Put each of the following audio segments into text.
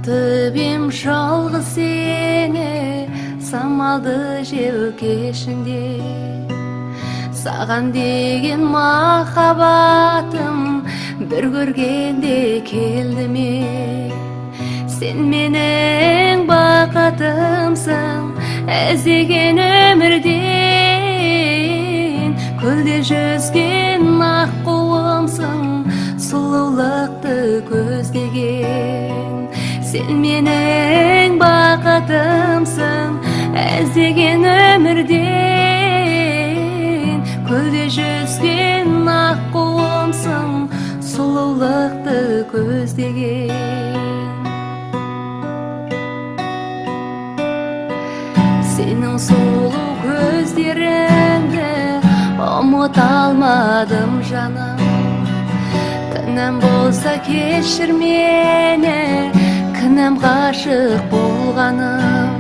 Төбем жалғыз сені самалды желкешінде, саған деген махаббатым бір көргенде келді ме. Сен менің бақытымсың, іздеген өмірден, көлде жүзген аққуымсың, сұлулықты көздеген. Сен менің бақытымсың, іздеген өмірден, көлде жүзген аққуымсың, сұлулықты көздеген. Сенің сұлу көздеріңді ұмыта алмадым жаным. Кінәм болса кешір мені, кінәм ғашық болғаным.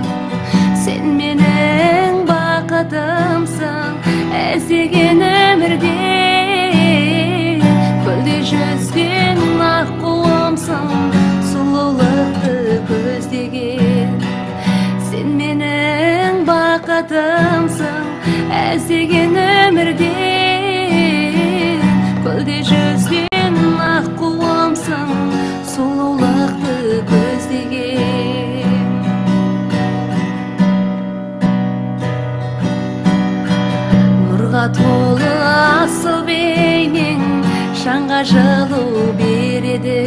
Сен менің бақытымсың, іздеген өмірден, көлде жүзген аққуымсың, сұлулықты көздеген. Сен менің бақытымсың, іздеген өмірден, көлде жүзген аққуымсың, сұлулықты көздеген. Нұрға толы асыл бейнең жанға жылу береді.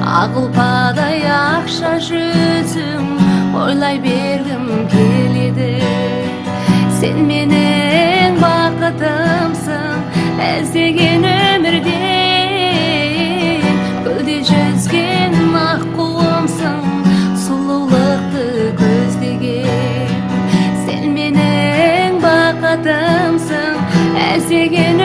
Ақ ұлпадай ақша жүзің ойлай бергім келеді. Сен менің бақытымсың, іздеген өмірден, көлде жүзген аққуымсың, сұлулықты көздеген. Сен менің бақытымсың, іздеген